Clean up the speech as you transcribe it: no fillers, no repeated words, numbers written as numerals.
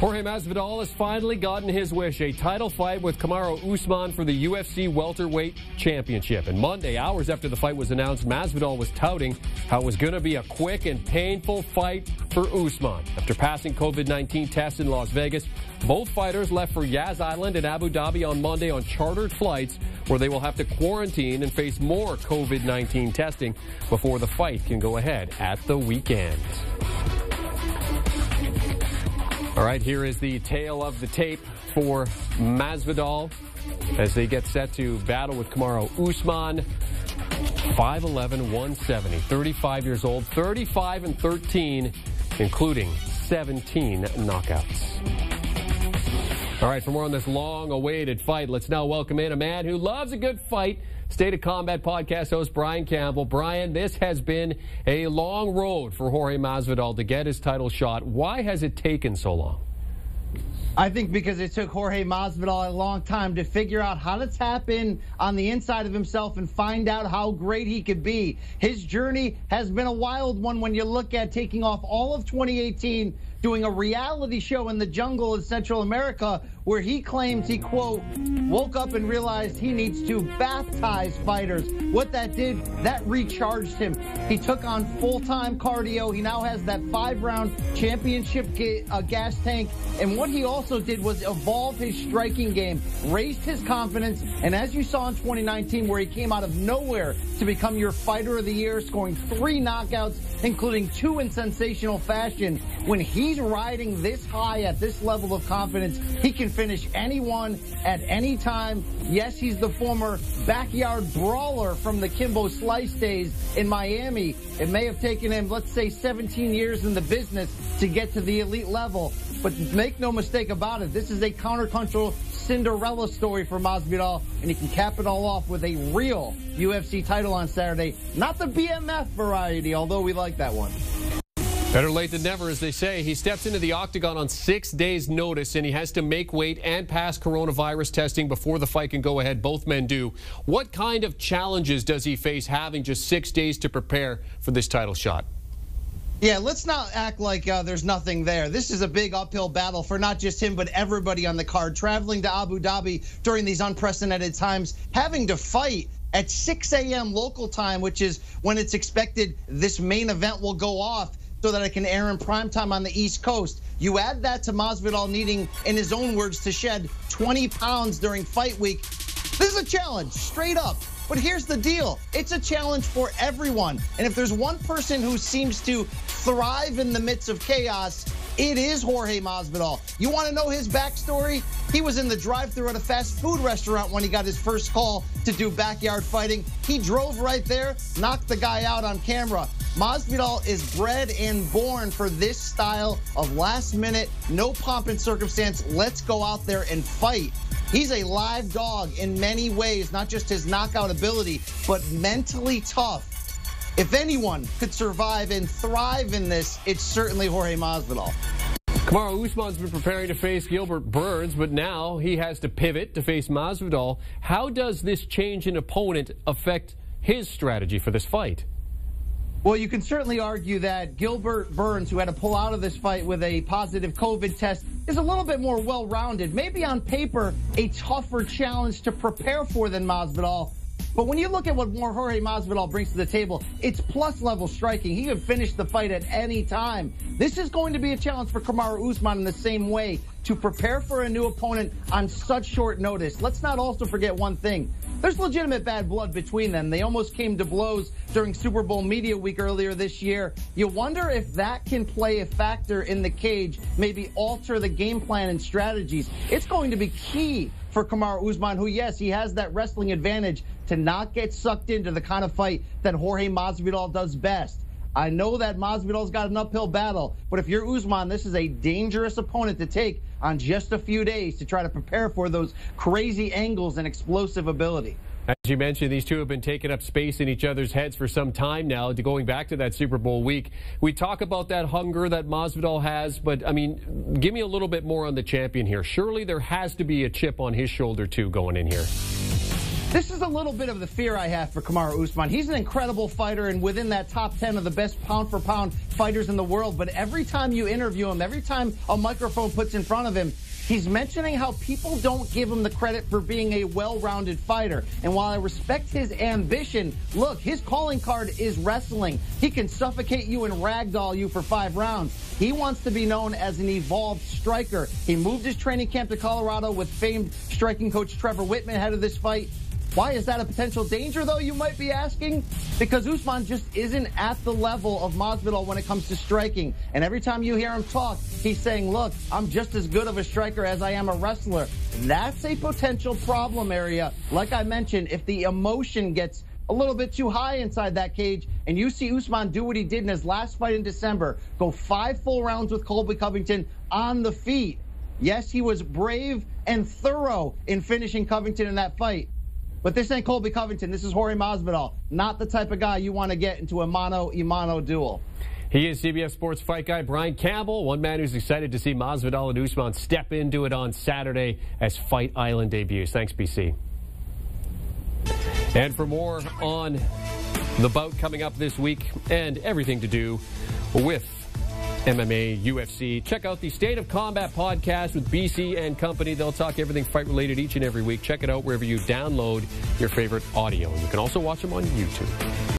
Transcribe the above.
Jorge Masvidal has finally gotten his wish, a title fight with Kamaru Usman for the UFC welterweight championship. And Monday, hours after the fight was announced, Masvidal was touting how it was going to be a quick and painful fight for Usman. After passing COVID-19 tests in Las Vegas, both fighters left for Yas Island in Abu Dhabi on Monday on chartered flights, where they will have to quarantine and face more COVID-19 testing before the fight can go ahead at the weekend. All right, here is the tale of the tape for Masvidal as they get set to battle with Kamaru Usman. 5'11", 170, 35 years old, 35-13, including 17 knockouts. All right, for more on this long-awaited fight, let's now welcome in a man who loves a good fight, State of Combat podcast host Brian Campbell. Brian, this has been a long road for Jorge Masvidal to get his title shot. Why has it taken so long? I think because it took Jorge Masvidal a long time to figure out how to tap in on the inside of himself and find out how great he could be. His journey has been a wild one when you look at taking off all of 2018, doing a reality show in the jungle in Central America where he claims he, quote, woke up and realized he needs to baptize fighters. What that did, that recharged him. He took on full-time cardio. He now has that 5-round championship gas tank. And what he also did was evolve his striking game, raised his confidence. And as you saw in 2019, where he came out of nowhere to become your fighter of the year, scoring 3 knockouts, including 2 in sensational fashion. When he's riding this high at this level of confidence, he can finish anyone at any time. Yes, he's the former backyard brawler from the Kimbo Slice days in Miami. It may have taken him, let's say, 17 years in the business to get to the elite level. But make no mistake about it, this is a countercultural Cinderella story for Masvidal, and he can cap it all off with a real UFC title on Saturday. Not the BMF variety, although we like that one. Better late than never, as they say. He steps into the octagon on 6 days' notice, and he has to make weight and pass coronavirus testing before the fight can go ahead. Both men do. What kind of challenges does he face having just 6 days to prepare for this title shot? Yeah, let's not act like there's nothing there. This is a big uphill battle for not just him, but everybody on the card. Traveling to Abu Dhabi during these unprecedented times, having to fight at 6 a.m. local time, which is when it's expected this main event will go off, so that it can air in primetime on the East Coast. You add that to Masvidal needing, in his own words, to shed 20 pounds during fight week. This is a challenge, straight up. But here's the deal. It's a challenge for everyone. And if there's one person who seems to thrive in the midst of chaos, it is Jorge Masvidal. You want to know his backstory? He was in the drive-thru at a fast food restaurant when he got his first call to do backyard fighting. He drove right there, knocked the guy out on camera. Masvidal is bred and born for this style of last-minute, no pomp and circumstance, let's go out there and fight. He's a live dog in many ways, not just his knockout ability, but mentally tough. If anyone could survive and thrive in this, it's certainly Jorge Masvidal. Kamaru Usman's been preparing to face Gilbert Burns, but now he has to pivot to face Masvidal. How does this change in opponent affect his strategy for this fight? Well, you can certainly argue that Gilbert Burns, who had to pull out of this fight with a positive COVID test, is a little bit more well-rounded. Maybe on paper, a tougher challenge to prepare for than Masvidal. But when you look at what Jorge Masvidal brings to the table, it's plus-level striking. He can finish the fight at any time. This is going to be a challenge for Kamaru Usman in the same way, to prepare for a new opponent on such short notice. Let's not also forget one thing. There's legitimate bad blood between them. They almost came to blows during Super Bowl Media Week earlier this year. You wonder if that can play a factor in the cage, maybe alter the game plan and strategies. It's going to be key for Kamaru Usman, who, yes, he has that wrestling advantage, to not get sucked into the kind of fight that Jorge Masvidal does best. I know that Masvidal's got an uphill battle, but if you're Usman, this is a dangerous opponent to take on just a few days to try to prepare for those crazy angles and explosive ability. As you mentioned, these two have been taking up space in each other's heads for some time now, going back to that Super Bowl week. We talk about that hunger that Masvidal has, but, I mean, give me a little bit more on the champion here. Surely there has to be a chip on his shoulder, too, going in here. This is a little bit of the fear I have for Kamaru Usman. He's an incredible fighter and within that top 10 of the best pound-for-pound fighters in the world. But every time you interview him, every time a microphone puts in front of him, he's mentioning how people don't give him the credit for being a well-rounded fighter. And while I respect his ambition, look, his calling card is wrestling. He can suffocate you and ragdoll you for 5 rounds. He wants to be known as an evolved striker. He moved his training camp to Colorado with famed striking coach Trevor Whitman ahead of this fight. Why is that a potential danger, though, you might be asking? Because Usman just isn't at the level of Masvidal when it comes to striking. And every time you hear him talk, he's saying, look, I'm just as good of a striker as I am a wrestler. That's a potential problem area. Like I mentioned, if the emotion gets a little bit too high inside that cage, and you see Usman do what he did in his last fight in December, go 5 full rounds with Colby Covington on the feet. Yes, he was brave and thorough in finishing Covington in that fight. But this ain't Colby Covington. This is Jorge Masvidal. Not the type of guy you want to get into a mano-a-mano duel. He is CBS Sports fight guy Brian Campbell, one man who's excited to see Masvidal and Usman step into it on Saturday as Fight Island debuts. Thanks, BC. And for more on the bout coming up this week and everything to do with MMA, UFC, check out the State of Combat podcast with BC and company. They'll talk everything fight-related each and every week. Check it out wherever you download your favorite audio. You can also watch them on YouTube.